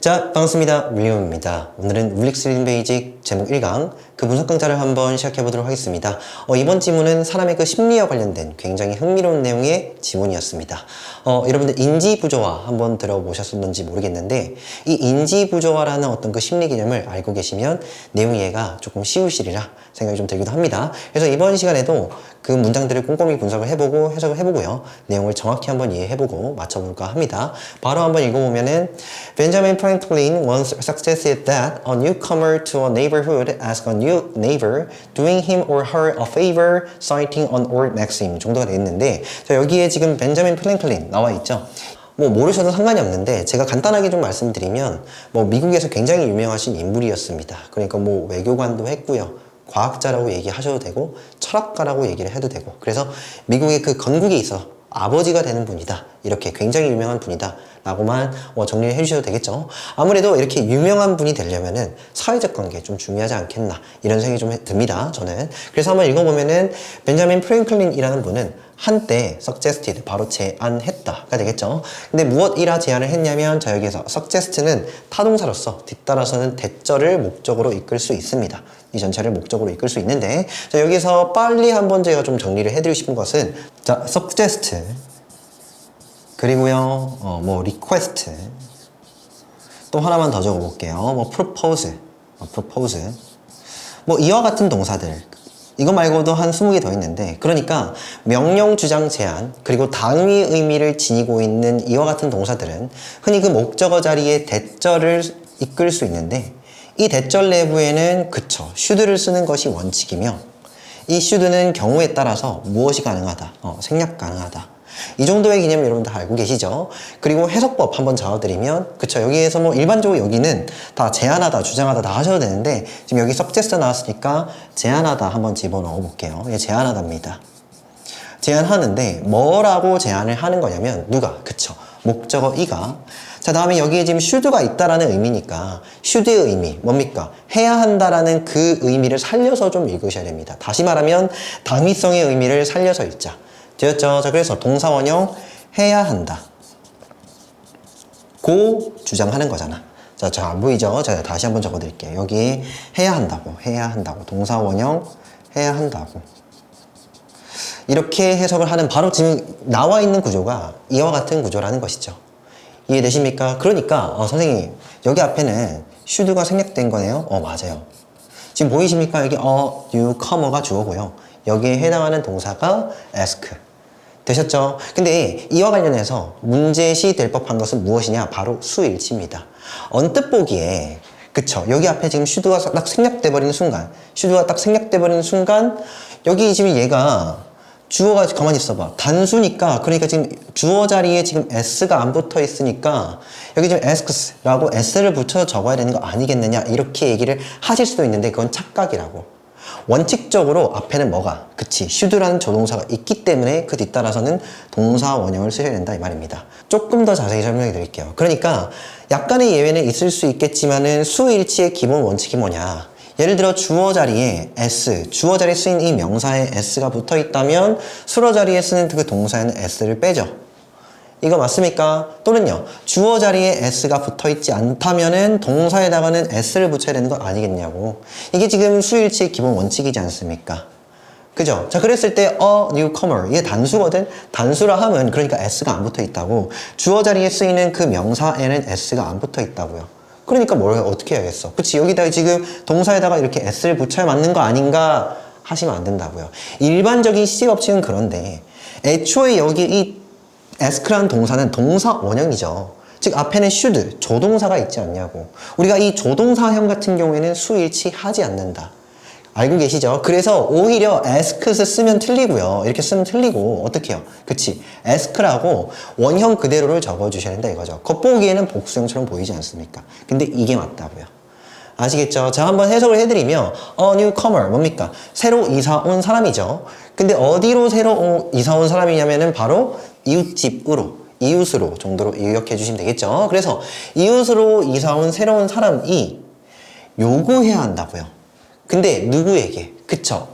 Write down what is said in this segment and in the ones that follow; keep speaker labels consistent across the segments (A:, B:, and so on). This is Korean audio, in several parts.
A: 자, 반갑습니다. 윌리엄입니다. 오늘은 울릭스 리딩 베이직 제목 1강 그 분석 강좌를 한번 시작해 보도록 하겠습니다. 이번 지문은 사람의 그 심리와 관련된 굉장히 흥미로운 내용의 지문이었습니다. 여러분들 인지부조화 한번 들어보셨었는지 모르겠는데 이 인지부조화라는 어떤 그 심리 개념을 알고 계시면 내용 이해가 조금 쉬우시리라 생각이 좀 들기도 합니다. 그래서 이번 시간에도 그 문장들을 꼼꼼히 분석을 해보고 해석을 해보고요. 내용을 정확히 한번 이해해보고 맞춰볼까 합니다. 바로 한번 읽어보면은 Benjamin Franklin once suggested that a newcomer to a neighborhood ask a new neighbor doing him or her a favor citing an old maxim 정도가 되어 있는데 자, 여기에 지금 벤자민 프랭클린 나와 있죠. 뭐 모르셔도 상관이 없는데 제가 간단하게 좀 말씀드리면 뭐 미국에서 굉장히 유명하신 인물이었습니다. 그러니까 뭐 외교관도 했고요. 과학자라고 얘기하셔도 되고 철학가라고 얘기를 해도 되고 그래서 미국의 그 건국에 있어 아버지가 되는 분이다. 이렇게 굉장히 유명한 분이다. 라고만 정리를 해주셔도 되겠죠. 아무래도 이렇게 유명한 분이 되려면은 사회적 관계 좀 중요하지 않겠나 이런 생각이 좀 듭니다. 저는. 그래서 한번 읽어보면은 벤자민 프랭클린이라는 분은 한때 suggested 바로 제안했다가 되겠죠. 근데 무엇이라 제안을 했냐면 자 여기에서 suggest는 타동사로서 뒤따라서는 대절을 목적으로 이끌 수 있습니다. 이 전체를 목적으로 이끌 수 있는데 자 여기서 빨리 한번 제가 좀 정리를 해드리고 싶은 것은 자 suggest 그리고요 뭐 request 또 하나만 더 적어볼게요. 뭐 propose 뭐 이와 같은 동사들 이거 말고도 한 20개 더 있는데 그러니까 명령, 주장, 제안 그리고 당위 의미를 지니고 있는 이와 같은 동사들은 흔히 그 목적어 자리에 대절을 이끌 수 있는데 이 대절 내부에는 그쵸 should를 쓰는 것이 원칙이며 이 should는 경우에 따라서 무엇이 가능하다 생략 가능하다 이 정도의 개념 여러분 다 알고 계시죠? 그리고 해석법 한번 잡아드리면 그쵸 여기에서 뭐 일반적으로 여기는 다 제안하다 주장하다 다 하셔도 되는데 지금 여기 suggest 나왔으니까 제안하다 한번 집어넣어 볼게요. 이게 제안하다입니다. 제안하는데 뭐라고 제안을 하는 거냐면 누가 그쵸 목적어 이가 자 다음에 여기에 지금 should가 있다라는 의미니까 should의 의미 뭡니까? 해야 한다라는 그 의미를 살려서 좀 읽으셔야 됩니다. 다시 말하면 당위성의 의미를 살려서 읽자. 되었죠? 자, 그래서 동사 원형 해야 한다. 고 주장하는 거잖아. 자, 잘 안 보이죠? 자, 다시 한번 적어 드릴게요. 여기 해야 한다고. 동사 원형 해야 한다고. 이렇게 해석을 하는 바로 지금 나와 있는 구조가 이와 같은 구조라는 것이죠. 이해되십니까? 그러니까 선생님 여기 앞에는 should가 생략된 거네요. 맞아요. 지금 보이십니까? 여기 newcomer가 주어고요. 여기에 해당하는 동사가 ask. 되셨죠? 근데 이와 관련해서 문제시 될 법한 것은 무엇이냐? 바로 수일치입니다. 언뜻 보기에 그쵸? 여기 앞에 지금 should가 딱 생략돼 버리는 순간 여기 지금 얘가 주어가 가만히 있어봐. 단수니까 그러니까 지금 주어 자리에 지금 s가 안 붙어 있으니까 여기 지금 asks라고 s를 붙여서 적어야 되는 거 아니겠느냐 이렇게 얘기를 하실 수도 있는데 그건 착각이라고. 원칙적으로 앞에는 뭐가? 그치 should라는 조동사가 있기 때문에 그 뒤따라서는 동사 원형을 쓰셔야 된다 이 말입니다. 조금 더 자세히 설명해 드릴게요. 그러니까 약간의 예외는 있을 수 있겠지만은 수일치의 기본 원칙이 뭐냐? 예를 들어 주어 자리에 s, 주어 자리에 쓰인 이 명사에 s가 붙어 있다면 수어 자리에 쓰는 그 동사에는 s를 빼죠. 이거 맞습니까? 또는요 주어 자리에 s가 붙어있지 않다면은 동사에다가는 s를 붙여야 되는 거 아니겠냐고. 이게 지금 수일치의 기본 원칙이지 않습니까? 그죠? 자 그랬을 때 a newcomer 이게 단수거든. 단수라 하면 그러니까 s가 안 붙어있다고. 주어 자리에 쓰이는 그 명사에는 s가 안 붙어있다고요. 그러니까 뭘 어떻게 해야겠어? 그치 여기다가 지금 동사에다가 이렇게 s를 붙여야 맞는 거 아닌가 하시면 안 된다고요. 일반적인 시제 법칙은 그런데 애초에 여기 이 ask라는 동사는 동사 원형이죠. 즉 앞에는 should, 조동사가 있지 않냐고. 우리가 이 조동사형 같은 경우에는 수일치하지 않는다. 알고 계시죠? 그래서 오히려 asks 쓰면 틀리고요. 이렇게 쓰면 틀리고 어떻게 해요? 그치? ask라고 원형 그대로를 적어주셔야 된다 이거죠. 겉보기에는 복수형처럼 보이지 않습니까? 근데 이게 맞다고요. 아시겠죠? 자 한번 해석을 해드리면 a newcomer 뭡니까? 새로 이사 온 사람이죠. 근데 어디로 새로 이사 온 사람이냐면은 바로 이웃으로 정도로 요약해 주시면 되겠죠. 그래서 이웃으로 이사 온 새로운 사람이 요구해야 한다고요. 근데 누구에게? 그쵸?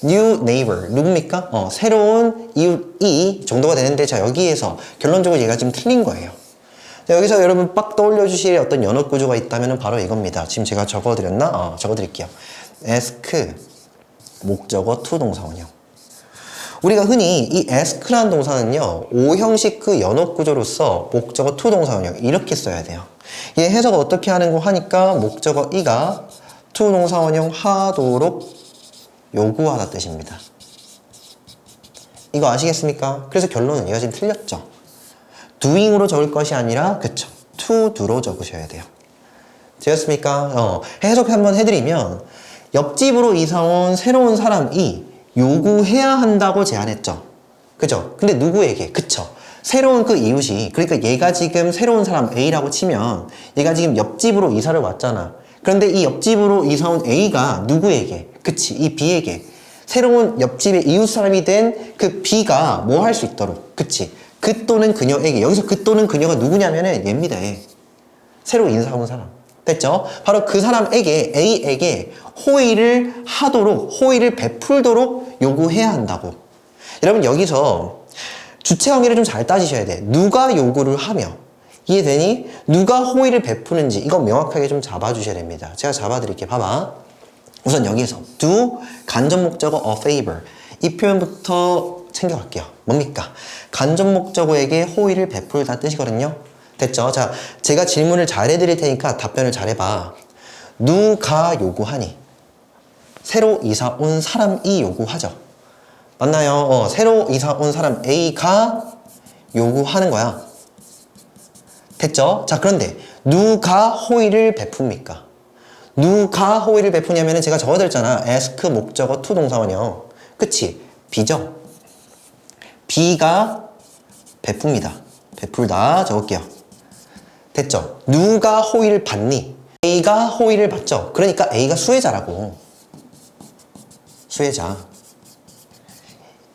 A: new neighbor 누굽니까? 새로운 이웃이 정도가 되는데 자 여기에서 결론적으로 얘가 지금 틀린 거예요. 자, 여기서 여러분 빡 떠올려 주실 어떤 연어 구조가 있다면 바로 이겁니다. 지금 제가 적어드렸나? 적어드릴게요. ask 목적어 to 동사원형. 우리가 흔히 이 ask라는 동사는요, O형식 그 연어 구조로서 목적어 to 동사원형 이렇게 써야 돼요. 얘 해석 어떻게 하는 거 하니까 목적어 이가 to 동사원형 하도록 요구하다 뜻입니다. 이거 아시겠습니까? 그래서 결론은 얘가 지금 틀렸죠. doing으로 적을 것이 아니라 그쵸, to do로 적으셔야 돼요. 되었습니까? 해석 한번 해드리면 옆집으로 이사온 새로운 사람이 요구해야 한다고 제안했죠. 그죠? 근데 누구에게? 그쵸? 새로운 그 이웃이, 그러니까 얘가 지금 새로운 사람 A라고 치면 얘가 지금 옆집으로 이사를 왔잖아. 그런데 이 옆집으로 이사온 A가 누구에게? 그치? 이 B에게 새로운 옆집의 이웃 사람이 된 그 B가 뭐 할 수 있도록, 그치? 그 또는 그녀에게, 여기서 그 또는 그녀가 누구냐면은 얘입니다. 얘. 새로 인사 온 사람. 됐죠? 바로 그 사람에게, A에게 호의를 하도록, 호의를 베풀도록 요구해야 한다고. 여러분, 여기서 주체 관계를 좀 잘 따지셔야 돼. 누가 요구를 하며, 이해되니? 누가 호의를 베푸는지, 이거 명확하게 좀 잡아주셔야 됩니다. 제가 잡아드릴게요. 봐봐. 우선 여기에서 do 간접 목적어 a favor, 이 표현부터 챙겨갈게요. 뭡니까? 간접 목적어에게 호의를 베풀다 뜻이거든요. 됐죠? 자, 제가 질문을 잘 해드릴 테니까 답변을 잘 해봐. 누가 요구하니? 새로 이사 온 사람이 요구하죠. 맞나요? 새로 이사 온 사람 A가 요구하는 거야. 됐죠? 자, 그런데 누가 호의를 베풉니까? 누가 호의를 베푸냐면은 제가 적어드렸잖아. ask 목적어 to 동사원형. 그치? B죠? B가 베풉니다. 베풀다 적을게요. 됐죠? 누가 호의를 받니? A가 호의를 받죠. 그러니까 A가 수혜자라고. 수혜자.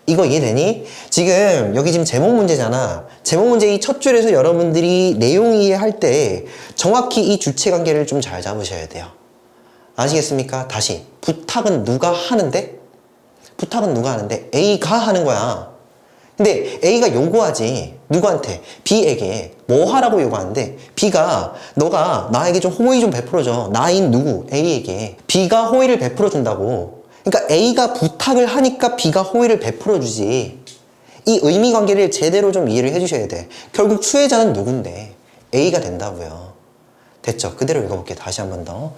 A: 이거 이해되니? 지금 여기 지금 제목 문제잖아. 제목 문제 이 첫 줄에서 여러분들이 내용 이해할 때 정확히 이 주체 관계를 좀 잘 잡으셔야 돼요. 아시겠습니까? 다시. 부탁은 누가 하는데? 부탁은 누가 하는데? A가 하는 거야. 근데 A가 요구하지. 누구한테? B에게. 뭐 하라고 요구하는데 B가 너가 나에게 좀 호의 좀 베풀어줘. 나인 누구? A에게. B가 호의를 베풀어준다고. 그러니까 A가 부탁을 하니까 B가 호의를 베풀어주지. 이 의미 관계를 제대로 좀 이해를 해주셔야 돼. 결국 수혜자는 누군데? A가 된다고요. 됐죠? 그대로 읽어볼게요. 다시 한 번 더.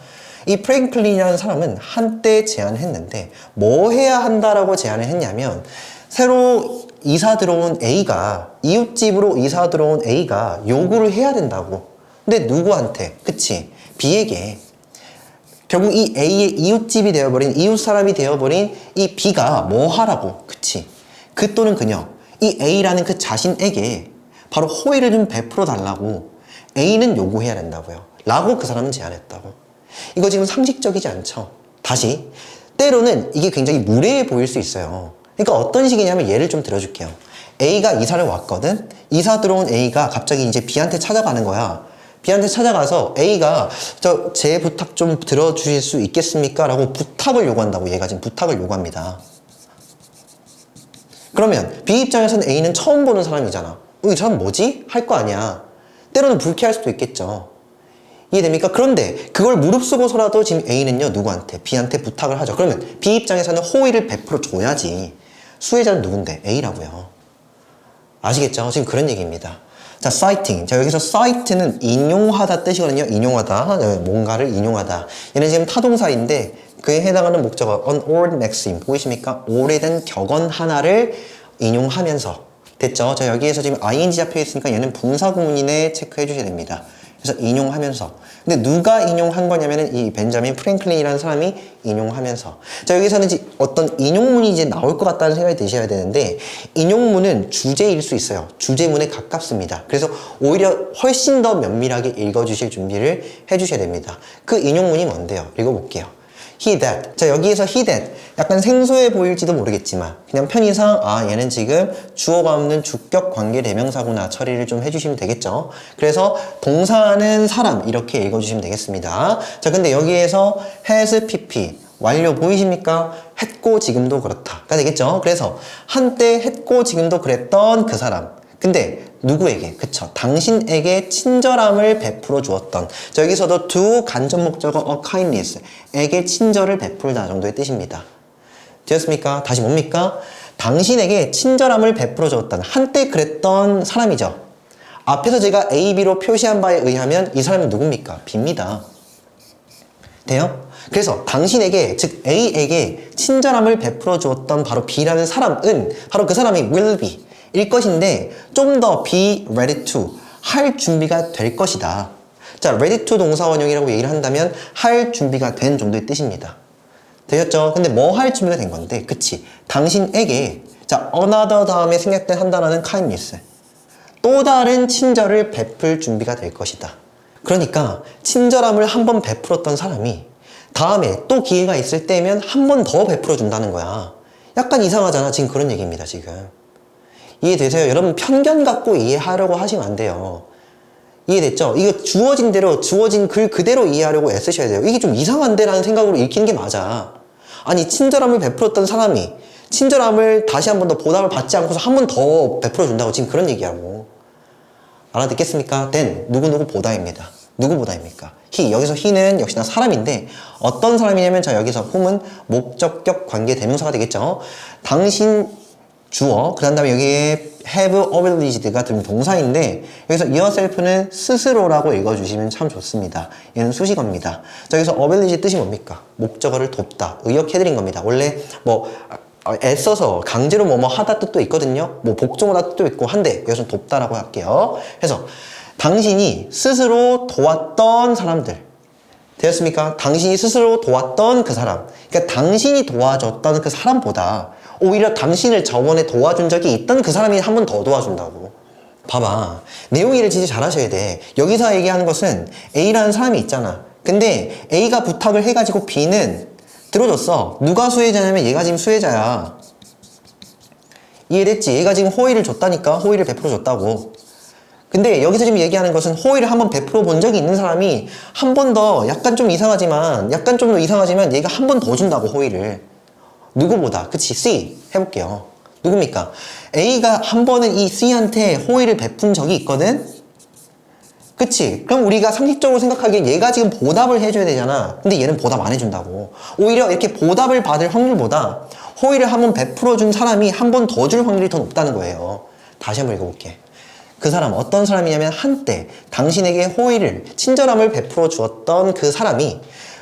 A: 이 프랭클린이라는 사람은 한때 제안했는데 뭐 해야 한다라고 제안을 했냐면 새로 이사 들어온 A가 이웃집으로 이사 들어온 A가 요구를 해야 된다고. 근데 누구한테? 그치? B에게. 결국 이 A의 이웃집이 되어버린 이웃 사람이 되어버린 이 B가 뭐 하라고. 그치? 그 또는 그녀. 이 A라는 그 자신에게 바로 호의를 좀 베풀어 달라고 A는 요구해야 된다고요. 라고 그 사람은 제안했다고. 이거 지금 상식적이지 않죠? 다시. 때로는 이게 굉장히 무례해 보일 수 있어요. 그러니까 어떤 식이냐면 예를 좀 들어줄게요. A가 이사를 왔거든? 이사 들어온 A가 갑자기 이제 B한테 찾아가는 거야. B한테 찾아가서 A가 제 부탁 좀 들어주실 수 있겠습니까? 라고 부탁을 요구한다고. 얘가 지금 부탁을 요구합니다. 그러면 B 입장에서는 A는 처음 보는 사람이잖아. 이 사람 뭐지? 할 거 아니야. 때로는 불쾌할 수도 있겠죠. 이해됩니까? 그런데 그걸 무릅쓰고서라도 지금 A는요, 누구한테? B한테 부탁을 하죠. 그러면 B 입장에서는 호의를 베풀어 줘야지. 수혜자는 누군데? A라고요. 아시겠죠? 지금 그런 얘기입니다. 자, citing. 자, 여기서 cite는 인용하다 뜻이거든요. 인용하다. 뭔가를 인용하다. 얘는 지금 타동사인데 그에 해당하는 목적어 an old maxim. 보이십니까? 오래된 격언 하나를 인용하면서. 됐죠? 자, 여기에서 지금 ing 잡혀 있으니까 얘는 분사 구문이네 체크해 주셔야 됩니다. 그래서 인용하면서. 근데 누가 인용한 거냐면은 이 벤자민 프랭클린이라는 사람이 인용하면서. 자, 여기서는 이제 어떤 인용문이 이제 나올 것 같다는 생각이 드셔야 되는데 인용문은 주제일 수 있어요. 주제문에 가깝습니다. 그래서 오히려 훨씬 더 면밀하게 읽어주실 준비를 해주셔야 됩니다. 그 인용문이 뭔데요? 읽어볼게요. he that. 자, 여기에서 he that 약간 생소해 보일지도 모르겠지만 그냥 편의상 얘는 지금 주어가 없는 주격 관계 대명사구나 처리를 좀 해주시면 되겠죠. 그래서 동사는 사람 이렇게 읽어주시면 되겠습니다. 자, 근데 여기에서 has pp 완료 보이십니까? 했고 지금도 그렇다가 되겠죠. 그래서 한때 했고 지금도 그랬던 그 사람, 근데 누구에게? 그쵸. 당신에게 친절함을 베풀어 주었던. 자, 여기서도 do 간접 목적어 a kindness 에게 친절을 베풀다 정도의 뜻입니다. 되었습니까? 다시 뭡니까? 당신에게 친절함을 베풀어 주었던, 한때 그랬던 사람이죠. 앞에서 제가 A, B로 표시한 바에 의하면 이 사람은 누굽니까? B입니다. 돼요? 그래서 당신에게, 즉 A에게 친절함을 베풀어 주었던 바로 B라는 사람은 바로 그 사람이 will be 일 것인데 좀 더 be ready to 할 준비가 될 것이다. 자, ready to 동사 원형이라고 얘기를 한다면 할 준비가 된 정도의 뜻입니다. 되셨죠? 근데 뭐 할 준비가 된 건데, 그치? 당신에게, 자, another 다음에 생략된 한 단어는 kindness. 또 다른 친절을 베풀 준비가 될 것이다. 그러니까 친절함을 한 번 베풀었던 사람이 다음에 또 기회가 있을 때면 한 번 더 베풀어 준다는 거야. 약간 이상하잖아. 지금 그런 얘기입니다, 지금. 이해되세요? 여러분 편견 갖고 이해하려고 하시면 안 돼요. 이해됐죠? 이거 주어진 대로, 주어진 글 그대로 이해하려고 애쓰셔야 돼요. 이게 좀 이상한데? 라는 생각으로 읽히는 게 맞아. 아니, 친절함을 베풀었던 사람이 친절함을 다시 한 번 더 보답을 받지 않고서 한 번 더 베풀어 준다고 지금 그런 얘기하고. 알아듣겠습니까? then, 누구누구 보다입니다. 누구 보다입니까? he, 여기서 he는 역시나 사람인데 어떤 사람이냐면, 자, 여기서 whom은 목적격 관계 대명사가 되겠죠? 당신 주어, 그 다음에 여기에 have obliged가 들면 동사인데 여기서 yourself는 스스로라고 읽어주시면 참 좋습니다. 얘는 수식어입니다. 자, 여기서 obliged 뜻이 뭡니까? 목적어를 돕다, 의역해드린 겁니다. 원래 뭐 애써서 강제로 뭐뭐 하다 뜻도 있거든요. 뭐 복종하다 뜻도 있고 한데 여기서 돕다라고 할게요. 그래서 당신이 스스로 도왔던 사람들 되었습니까? 당신이 스스로 도왔던 그 사람, 그러니까 당신이 도와줬던 그 사람보다 오히려 당신을 저번에 도와준 적이 있던 그 사람이 한 번 더 도와준다고. 봐봐, 내용 이해를 진짜 잘 하셔야 돼. 여기서 얘기하는 것은 A라는 사람이 있잖아. 근데 A가 부탁을 해가지고 B는 들어줬어. 누가 수혜자냐면 얘가 지금 수혜자야. 이해됐지? 얘가 지금 호의를 줬다니까. 호의를 베풀어 줬다고. 근데 여기서 지금 얘기하는 것은 호의를 한번 베풀어 본 적이 있는 사람이 한 번 더, 약간 좀 이상하지만 얘가 한 번 더 준다고, 호의를. 누구보다. 그치? C 해볼게요. 누굽니까? A가 한 번은 이 C한테 호의를 베푼 적이 있거든? 그치? 그럼 우리가 상식적으로 생각하기엔 얘가 지금 보답을 해줘야 되잖아. 근데 얘는 보답 안 해준다고. 오히려 이렇게 보답을 받을 확률보다 호의를 한번 베풀어준 사람이 한 번 더 줄 확률이 더 높다는 거예요. 다시 한번 읽어볼게. 그 사람, 어떤 사람이냐면 한때 당신에게 호의를, 친절함을 베풀어 주었던 그 사람이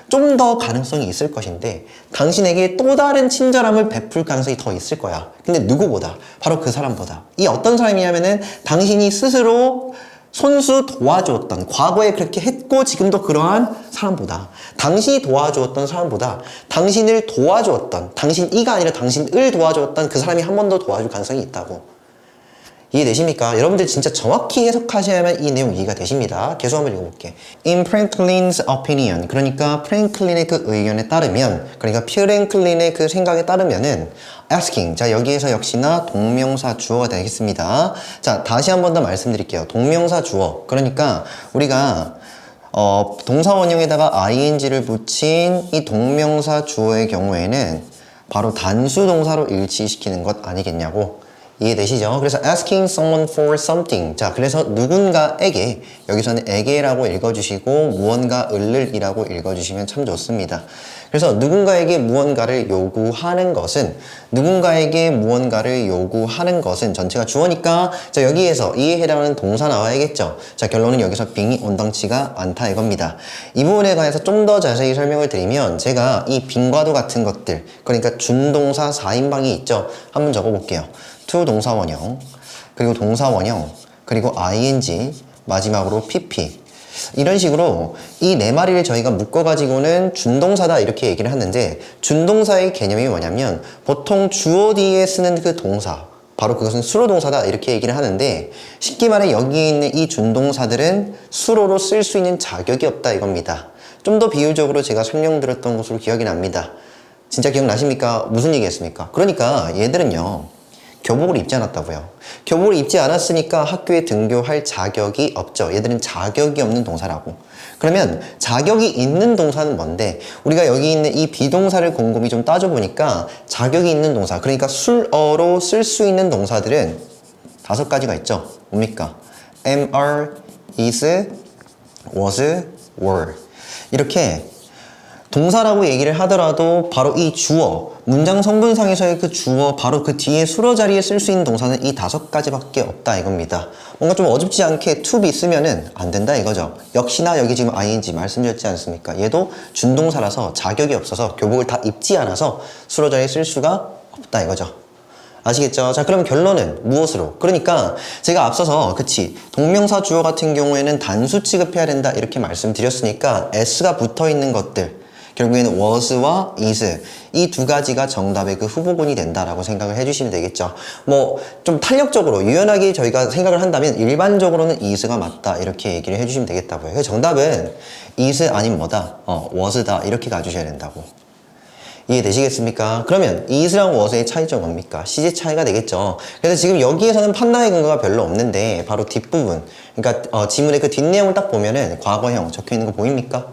A: 좀 더 가능성이 있을 것인데 당신에게 또 다른 친절함을 베풀 가능성이 더 있을 거야. 근데 누구보다? 바로 그 사람보다. 이 어떤 사람이냐면은 당신이 스스로 손수 도와주었던, 과거에 그렇게 했고 지금도 그러한 사람보다, 당신이 도와주었던 사람보다 당신을 도와주었던, 당신이가 아니라 당신을 도와주었던 그 사람이 한 번 더 도와줄 가능성이 있다고. 이해되십니까? 여러분들 진짜 정확히 해석하셔야만 이 내용 이해가 되십니다. 계속 한번 읽어볼게. In Franklin's opinion, 그러니까 프랭클린의 그 의견에 따르면, 그러니까 프랭클린의 그 생각에 따르면은 asking, 자, 여기에서 역시나 동명사 주어가 되겠습니다. 자, 다시 한 번 더 말씀드릴게요. 동명사 주어, 그러니까 우리가 동사 원형에다가 ing를 붙인 이 동명사 주어의 경우에는 바로 단수 동사로 일치시키는 것 아니겠냐고. 이해되시죠? 그래서 asking someone for something. 자, 그래서 누군가에게, 여기서는 에게라고 읽어주시고 무언가을 이라고 읽어주시면 참 좋습니다. 그래서 누군가에게 무언가를 요구하는 것은, 전체가 주어니까, 자, 여기에서 이에 해당하는 동사 나와야겠죠. 자, 결론은 여기서 빙이 온당치가 않다 이겁니다. 이 부분에 관해서 좀 더 자세히 설명을 드리면, 제가 이 빙과도 같은 것들, 그러니까 준동사 4인방이 있죠. 한번 적어볼게요. to 동사원형, 그리고 동사원형, 그리고 ing, 마지막으로 pp. 이런 식으로 이 네 마리를 저희가 묶어가지고는 준동사다 이렇게 얘기를 하는데, 준동사의 개념이 뭐냐면 보통 주어 뒤에 쓰는 그 동사, 바로 그것은 수로동사다 이렇게 얘기를 하는데, 쉽게 말해 여기에 있는 이 준동사들은 수로로 쓸 수 있는 자격이 없다 이겁니다. 좀 더 비유적으로 제가 설명드렸던 것으로 기억이 납니다. 진짜 기억나십니까? 무슨 얘기했습니까? 그러니까 얘들은요, 교복을 입지 않았다고요. 교복을 입지 않았으니까 학교에 등교할 자격이 없죠. 얘들은 자격이 없는 동사라고. 그러면 자격이 있는 동사는 뭔데? 우리가 여기 있는 이 비동사를 곰곰이 좀 따져보니까 자격이 있는 동사, 그러니까 술어로 쓸 수 있는 동사들은 다섯 가지가 있죠. 뭡니까? am, are, is, was, were. 이렇게 동사라고 얘기를 하더라도 바로 이 주어, 문장 성분상에서의 그 주어, 바로 그 뒤에 수로 자리에 쓸 수 있는 동사는 이 다섯 가지밖에 없다 이겁니다. 뭔가 좀 어줍지 않게 to be 쓰면은 안 된다 이거죠. 역시나 여기 지금 ing 말씀드렸지 않습니까? 얘도 준동사라서 자격이 없어서 교복을 다 입지 않아서 수로 자리에 쓸 수가 없다 이거죠. 아시겠죠? 자, 그러면 결론은 무엇으로? 그러니까 제가 앞서서 그치 동명사 주어 같은 경우에는 단수 취급해야 된다 이렇게 말씀드렸으니까 s가 붙어있는 것들 결국에는 was와 is 이 두 가지가 정답의 그 후보군이 된다라고 생각을 해주시면 되겠죠. 뭐 좀 탄력적으로 유연하게 저희가 생각을 한다면 일반적으로는 is가 맞다 이렇게 얘기를 해주시면 되겠다고요. 그래서 정답은 is 아닌 뭐다? was다 이렇게 가주셔야 된다고. 이해되시겠습니까? 그러면 is랑 was의 차이점은 뭡니까? 시제 차이가 되겠죠. 그래서 지금 여기에서는 판단의 근거가 별로 없는데 바로 뒷부분 그러니까 지문의 그 뒷내용을 딱 보면은 과거형 적혀있는 거 보입니까?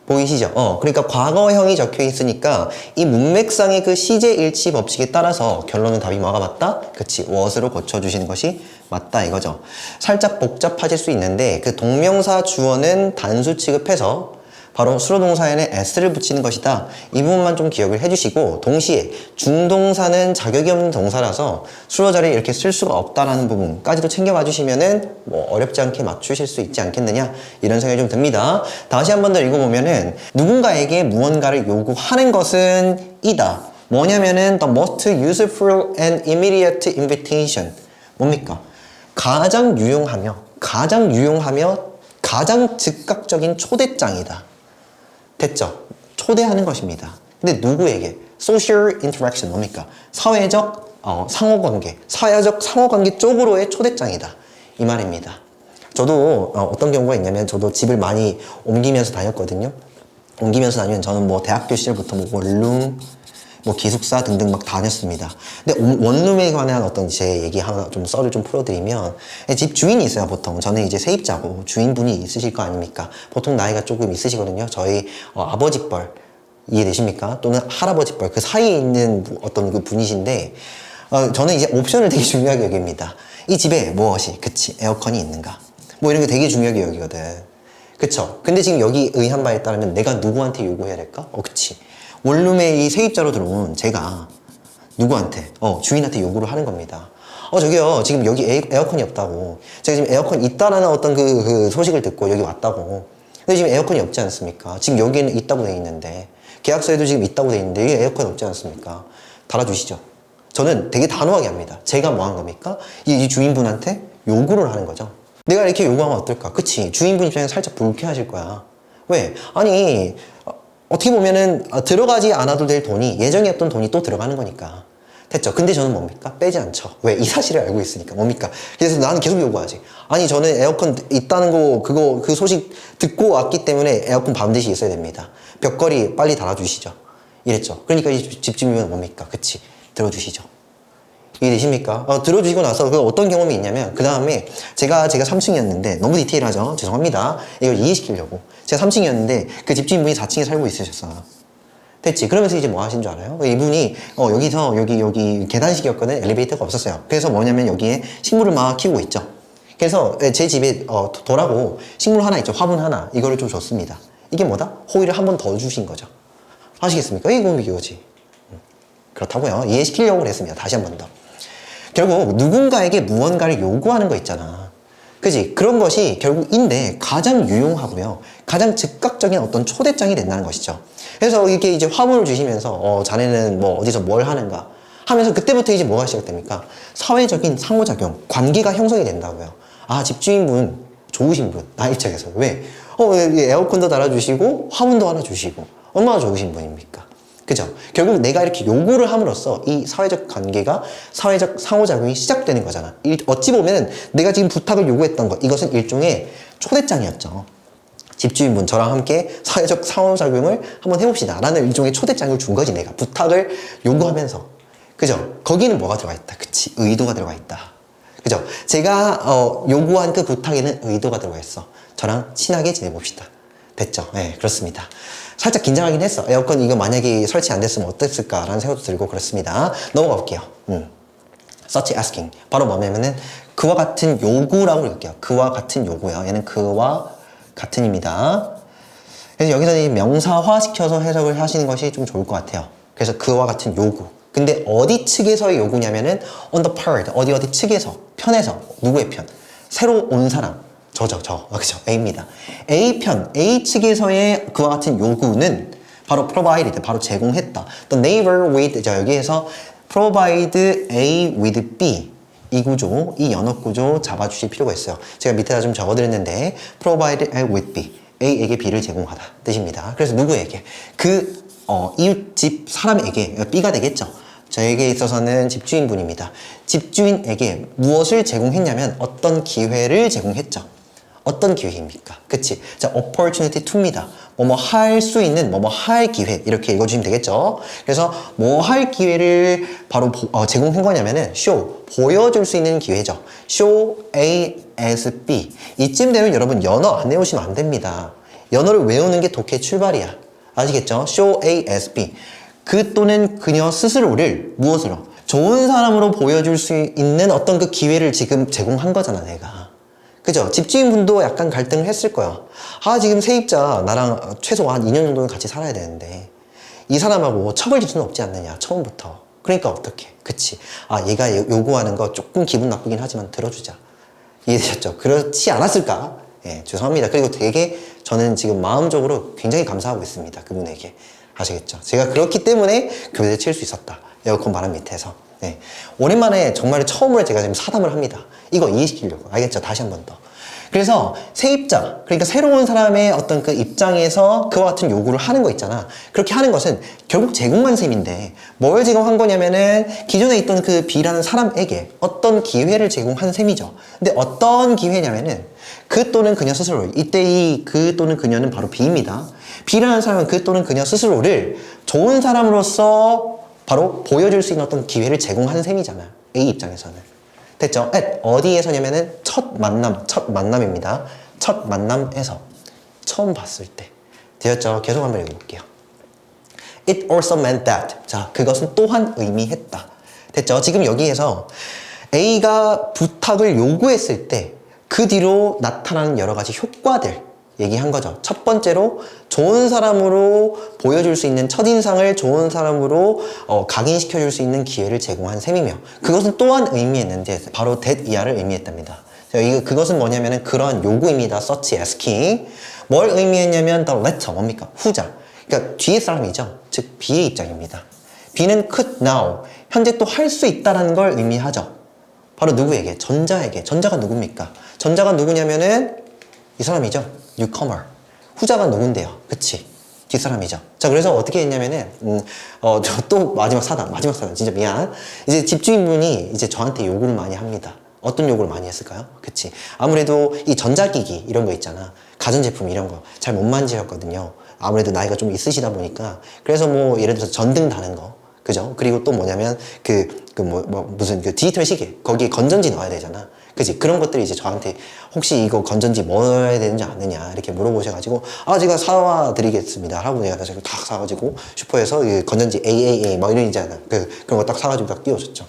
A: 보이시죠? 그러니까 과거형이 적혀 있으니까 이 문맥상의 그 시제 일치 법칙에 따라서 결론은 답이 뭐가 맞다? 그치, was로 고쳐주시는 것이 맞다 이거죠. 살짝 복잡하실 수 있는데 그 동명사 주어는 단수 취급해서 바로 수로동사에는 s를 붙이는 것이다. 이 부분만 좀 기억을 해주시고 동시에 중동사는 자격이 없는 동사라서 수로 자리에 이렇게 쓸 수가 없다라는 부분까지도 챙겨봐 주시면은 뭐 어렵지 않게 맞추실 수 있지 않겠느냐 이런 생각이 좀 듭니다. 다시 한 번 더 읽어보면은 누군가에게 무언가를 요구하는 것은 이다. 뭐냐면은 the most useful and immediate invitation. 뭡니까? 가장 유용하며 가장 즉각적인 초대장이다. 됐죠? 초대하는 것입니다. 근데 누구에게? social interaction 뭡니까? 사회적 상호관계, 사회적 상호관계 쪽으로의 초대장이다. 이 말입니다. 저도 어떤 경우가 있냐면 저도 집을 많이 옮기면서 다녔거든요. 옮기면서 다니면 저는 뭐 대학교 시절부터 뭐 원룸, 뭐 기숙사 등등 막 다녔습니다. 근데 원룸에 관한 어떤 제 얘기 하나 좀 썰을 좀 풀어드리면 집 주인이 있어요 보통. 저는 이제 세입자고 주인분이 있으실 거 아닙니까? 보통 나이가 조금 있으시거든요. 저희 아버지 뻘 이해되십니까? 또는 할아버지 뻘 그 사이에 있는 어떤 그 분이신데 저는 이제 옵션을 되게 중요하게 여깁니다. 이 집에 무엇이 그치 에어컨이 있는가 뭐 이런 게 되게 중요하게 여기거든. 그쵸? 근데 지금 여기 의한 바에 따르면 내가 누구한테 요구해야 될까? 그치. 원룸에 이 세입자로 들어온 제가 누구한테? 주인한테 요구를 하는 겁니다. 저기요, 지금 여기 에어컨이 없다고. 제가 지금 에어컨 있다라는 어떤 그 소식을 듣고 여기 왔다고. 근데 지금 에어컨이 없지 않습니까? 지금 여기에는 있다고 돼 있는데, 계약서에도 지금 있다고 돼 있는데, 여기 에어컨 없지 않습니까? 달아주시죠. 저는 되게 단호하게 합니다. 제가 뭐 한 겁니까? 이 주인분한테 요구를 하는 거죠. 내가 이렇게 요구하면 어떨까? 그치? 주인분 입장에서 살짝 불쾌하실 거야. 왜? 아니, 어떻게 보면은 들어가지 않아도 될 돈이 예정에 없던 돈이 또 들어가는 거니까 됐죠. 근데 저는 뭡니까? 빼지 않죠. 왜? 이 사실을 알고 있으니까. 뭡니까? 그래서 나는 계속 요구하지. 아니 저는 에어컨 있다는 거 그 소식 듣고 왔기 때문에 에어컨 반드시 있어야 됩니다. 벽걸이 빨리 달아주시죠. 이랬죠. 그러니까 이 집주인은 뭡니까? 그치? 들어주시죠. 이해되십니까? 들어주시고 나서 그 어떤 경험이 있냐면 그 다음에 제가 3층이었는데 너무 디테일하죠? 죄송합니다. 이걸 이해시키려고 제가 3층이었는데 그 집주인분이 4층에 살고 있으셨어요. 됐지? 그러면서 이제 뭐 하신 줄 알아요? 이분이 여기서 여기 계단식이었거든. 엘리베이터가 없었어요. 그래서 뭐냐면 여기에 식물을 막 키우고 있죠. 그래서 제 집에 돌하고 식물 하나 있죠. 화분 하나 이거를 좀 줬습니다. 이게 뭐다? 호의를 한 번 더 주신 거죠. 아시겠습니까? 이거지. 그렇다고요. 이해시키려고 그랬습니다. 다시 한 번 더. 결국 누군가에게 무언가를 요구하는 거 있잖아. 그지? 그런 것이 결국인데 가장 유용하고요. 가장 즉각적인 어떤 초대장이 된다는 것이죠. 그래서 이렇게 이제 화분을 주시면서 자네는 뭐 어디서 뭘 하는가 하면서 그때부터 이제 뭐가 시작됩니까? 사회적인 상호작용, 관계가 형성이 된다고요. 아, 집주인분 좋으신 분, 나 입장에서. 왜? 에어컨도 달아주시고 화분도 하나 주시고 얼마나 좋으신 분입니까? 그죠? 결국 내가 이렇게 요구를 함으로써 이 사회적 관계가 사회적 상호작용이 시작되는 거잖아. 어찌 보면 내가 지금 부탁을 요구했던 것 이것은 일종의 초대장이었죠. 집주인분 저랑 함께 사회적 상호작용을 한번 해봅시다 라는 일종의 초대장을 준 거지. 내가 부탁을 요구하면서. 그죠? 거기는 뭐가 들어가 있다. 그치? 의도가 들어가 있다. 그죠? 제가 요구한 그 부탁에는 의도가 들어가 있어. 저랑 친하게 지내봅시다. 됐죠? 네, 그렇습니다. 살짝 긴장하긴 했어. 에어컨 이거 만약에 설치 안 됐으면 어땠을까라는 생각도 들고 그렇습니다. 넘어가 볼게요. such asking. 바로 뭐냐면은 그와 같은 요구라고 읽을게요. 그와 같은 요구요. 얘는 그와 같은입니다. 그래서 여기서 이 명사화 시켜서 해석을 하시는 것이 좀 좋을 것 같아요. 그래서 그와 같은 요구. 근데 어디 측에서의 요구냐면은 on the part, 어디 측에서, 편에서, 누구의 편? 새로 온 사람. 그죠? A입니다. A 편, A 측에서의 그와 같은 요구는 바로 provided, 바로 제공했다. The neighbor with, 자, 여기에서 provide A with B. 이 구조, 이 연업 구조 잡아주실 필요가 있어요. 제가 밑에다 좀 적어드렸는데, provide A with B. A에게 B를 제공하다. 뜻입니다. 그래서 누구에게? 이웃집 사람에게, B가 되겠죠. 저에게 있어서는 집주인분입니다. 집주인에게 무엇을 제공했냐면 어떤 기회를 제공했죠. 어떤 기회입니까? 그치? 자, opportunity to입니다. 뭐뭐 할 수 있는, 뭐뭐 할 기회. 이렇게 읽어주시면 되겠죠? 그래서 뭐 할 기회를 바로 제공한 거냐면은 show, 보여줄 수 있는 기회죠. show A as B. 이쯤 되면 여러분 연어 안 외우시면 안 됩니다. 연어를 외우는 게 독해 출발이야. 아시겠죠? show A as B. 그 또는 그녀 스스로를 무엇으로? 좋은 사람으로 보여줄 수 있는 어떤 그 기회를 지금 제공한 거잖아, 내가. 그죠? 집주인분도 약간 갈등을 했을 거야. 지금 세입자 나랑 최소한 2년 정도는 같이 살아야 되는데 이 사람하고 척을 질 수는 없지 않느냐, 처음부터. 그러니까 어떡해. 그치? 얘가 요구하는 거 조금 기분 나쁘긴 하지만 들어주자. 이해되셨죠? 그렇지 않았을까? 예, 죄송합니다. 그리고 되게 저는 지금 마음적으로 굉장히 감사하고 있습니다. 그분에게. 아시겠죠? 제가 그렇기 때문에 교대를 칠 수 있었다. 에어컨 바람 밑에서. 네. 오랜만에 정말 처음으로 제가 지금 사담을 합니다. 이거 이해시키려고. 알겠죠? 다시 한 번 더. 그래서 세입자, 그러니까 새로운 사람의 어떤 그 입장에서 그와 같은 요구를 하는 거 있잖아. 그렇게 하는 것은 결국 제공한 셈인데 뭘 제공한 거냐면은 기존에 있던 그 B라는 사람에게 어떤 기회를 제공한 셈이죠. 근데 어떤 기회냐면은 그 또는 그녀 스스로, 이때 이 그 또는 그녀는 바로 B입니다. B라는 사람은 그 또는 그녀 스스로를 좋은 사람으로서 바로 보여줄 수 있는 어떤 기회를 제공하는 셈이잖아요. A 입장에서는. 됐죠? 어디에서냐면은 첫 만남입니다. 첫 만남에서. 처음 봤을 때. 되었죠? 계속 한번 읽어볼게요. It also meant that. 자, 그것은 또한 의미했다. 됐죠? 지금 여기에서 A가 부탁을 요구했을 때 그 뒤로 나타나는 여러 가지 효과들 얘기한 거죠. 첫 번째로 좋은 사람으로 보여줄 수 있는 첫인상을 좋은 사람으로 각인시켜줄 수 있는 기회를 제공한 셈이며 그것은 또한 의미했는데 바로 that 이하를 의미했답니다. 그것은 뭐냐면은 그런 요구입니다. such asking. 뭘 의미했냐면 the latter 뭡니까? 후자. 그러니까 뒤에 사람이죠. 즉 B의 입장입니다. B는 could now 현재 또 할 수 있다라는 걸 의미하죠. 바로 누구에게? 전자에게. 전자가 누굽니까? 전자가 누구냐면은 이 사람이죠. newcomer. 후자가 누군데요? 그치? 뒷사람이죠. 자, 그래서 어떻게 했냐면은, 저 또 마지막 사단. 진짜 미안. 이제 집주인분이 이제 저한테 요구를 많이 합니다. 어떤 요구를 많이 했을까요? 그치? 아무래도 이 전자기기 이런 거 있잖아. 가전제품 이런 거 잘 못 만지셨거든요. 아무래도 나이가 좀 있으시다 보니까. 그래서 뭐 예를 들어서 전등 다는 거. 그죠? 그리고 또 뭐냐면 무슨 그 디지털 시계 거기에 건전지 넣어야 되잖아. 그치? 그런 것들이 이제 저한테 혹시 이거 건전지 뭐 넣어야 되는지 아느냐 이렇게 물어보셔가지고 제가 사와 드리겠습니다 하고 내가 딱 사가지고 슈퍼에서 이 건전지 AAA 뭐 이런 있잖아. 그런 거 딱 사가지고 딱 띄워줬죠.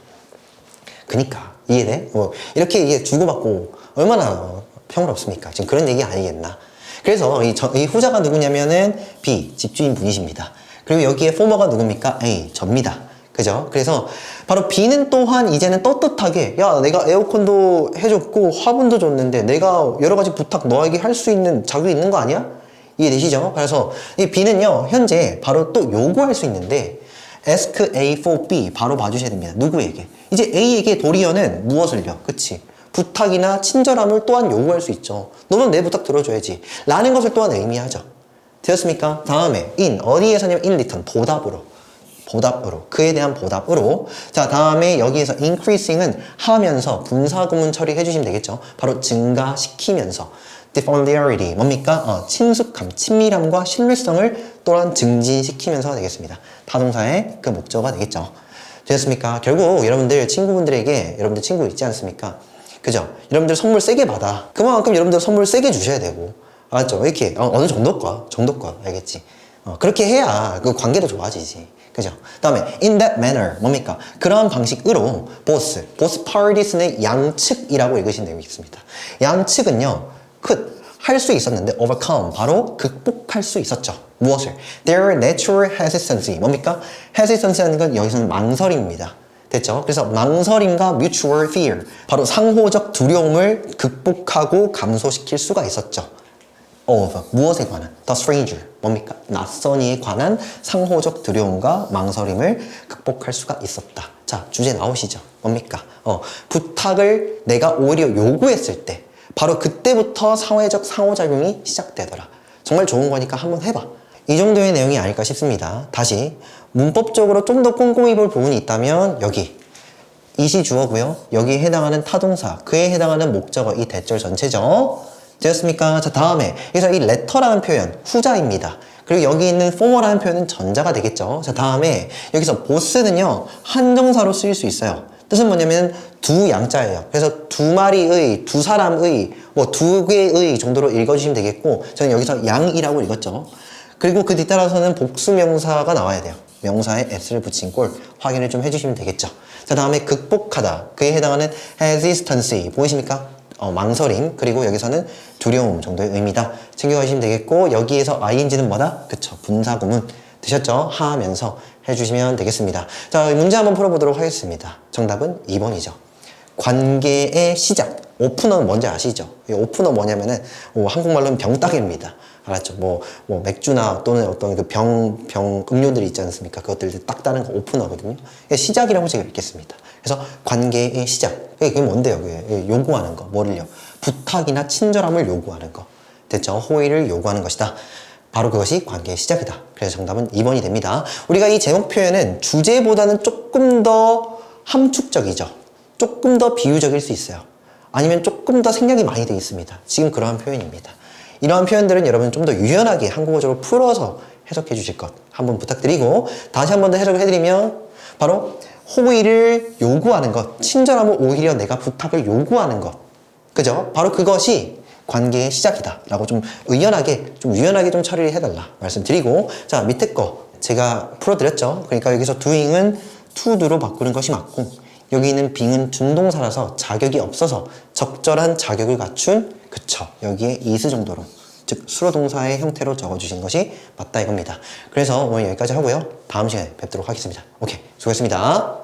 A: 그니까 이해돼? 이렇게 이게 주고받고 얼마나 평화롭습니까? 지금 그런 얘기 아니겠나? 그래서 이 후자가 누구냐면은 B 집주인 분이십니다. 그리고 여기에 former가 누굽니까? A 접니다. 그죠? 그래서 바로 B는 또한 이제는 떳떳하게 야 내가 에어컨도 해줬고 화분도 줬는데 내가 여러 가지 부탁 너에게 할 수 있는 자격이 있는 거 아니야? 이해되시죠? 그래서 이 B는요 현재 바로 또 요구할 수 있는데 ask A for B 바로 봐주셔야 됩니다. 누구에게? 이제 A에게 도리어는 무엇을요? 그치? 부탁이나 친절함을 또한 요구할 수 있죠. 너는 내 부탁 들어줘야지 라는 것을 또한 의미하죠. 되었습니까? 다음에 in 어디에서냐면 in return 보답으로 그에 대한 보답으로. 자, 다음에 여기에서 increasing은 하면서 분사구문 처리해 주시면 되겠죠. 바로 증가시키면서 the familiarity 뭡니까? 친숙함, 친밀함과 신뢰성을 또한 증진시키면서 되겠습니다. 타동사의 그 목적어가 되겠죠. 되었습니까? 결국 여러분들 친구분들에게 여러분들 친구 있지 않습니까? 그죠? 여러분들 선물 세게 받아. 그만큼 여러분들 선물 세게 주셔야 되고. 알았죠? 이렇게 어느 정도과 알겠지? 그렇게 해야 그 관계도 좋아지지. 그죠? 다음에 in that manner 뭡니까? 그러한 방식으로 both parties의 양측이라고 읽으신 내용이 있습니다. 양측은요 could 할 수 있었는데 overcome 바로 극복할 수 있었죠. 무엇을? Their natural hesitancy 뭡니까? hesitancy라는 건 여기서는 망설임입니다. 됐죠? 그래서 망설임과 mutual fear 바로 상호적 두려움을 극복하고 감소시킬 수가 있었죠. of 무엇에 관한? the stranger 뭡니까? 낯선 이에 관한 상호적 두려움과 망설임을 극복할 수가 있었다. 자, 주제 나오시죠? 뭡니까? 부탁을 내가 오히려 요구했을 때 바로 그때부터 사회적 상호작용이 시작되더라. 정말 좋은 거니까 한번 해봐. 이 정도의 내용이 아닐까 싶습니다. 다시 문법적으로 좀 더 꼼꼼히 볼 부분이 있다면 여기 이시 주어고요. 여기에 해당하는 타동사, 그에 해당하는 목적어, 이 대절 전체죠. 되었습니까? 자, 다음에 여기서 이 letter라는 표현 후자입니다. 그리고 여기 있는 former라는 표현은 전자가 되겠죠. 자, 다음에 여기서 boss는요 한정사로 쓰일 수 있어요. 뜻은 뭐냐면 두 양자예요. 그래서 두 마리의, 두 사람의, 뭐 두 개의 정도로 읽어주시면 되겠고, 저는 여기서 양이라고 읽었죠. 그리고 그 뒤따라서는 복수명사가 나와야 돼요. 명사에 s를 붙인 꼴 확인을 좀 해주시면 되겠죠. 자, 다음에 극복하다, 그에 해당하는 hesitancy 보이십니까? 망설임, 그리고 여기서는 두려움 정도의 의미다. 챙겨가시면 되겠고, 여기에서 ing는 뭐다? 그쵸, 분사구문 되셨죠? 하면서 해주시면 되겠습니다. 자, 문제 한번 풀어보도록 하겠습니다. 정답은 2번이죠. 관계의 시작. 오프너는 뭔지 아시죠? 이 오프너 뭐냐면은 한국말로는 병따개입니다. 알았죠? 뭐 맥주나 또는 어떤 그 음료들이 있지 않습니까? 그것들 딱 따는 거 오프너거든요. 시작이라고 제가 읽겠습니다. 그래서 관계의 시작. 그게 뭔데요? 그게 요구하는 거. 뭐를요? 부탁이나 친절함을 요구하는 거. 됐죠? 호의를 요구하는 것이다. 바로 그것이 관계의 시작이다. 그래서 정답은 2번이 됩니다. 우리가 이 제목 표현은 주제보다는 조금 더 함축적이죠. 조금 더 비유적일 수 있어요. 아니면 조금 더 생략이 많이 되어 있습니다. 지금 그러한 표현입니다. 이러한 표현들은 여러분 좀 더 유연하게 한국어적으로 풀어서 해석해 주실 것 한번 부탁드리고, 다시 한 번 더 해석을 해드리면 바로 호의를 요구하는 것, 친절함을 오히려 내가 부탁을 요구하는 것, 그죠? 바로 그것이 관계의 시작이다 라고 좀 의연하게, 좀 유연하게 좀 처리를 해달라 말씀드리고, 자, 밑에 거 제가 풀어드렸죠. 그러니까 여기서 doing은 to do로 바꾸는 것이 맞고, 여기 있는 being은 준동사라서 자격이 없어서 적절한 자격을 갖춘, 그쵸, 여기에 is 정도로, 즉 수로동사의 형태로 적어주신 것이 맞다 이겁니다. 그래서 오늘 여기까지 하고요. 다음 시간에 뵙도록 하겠습니다. 오케이, 수고했습니다.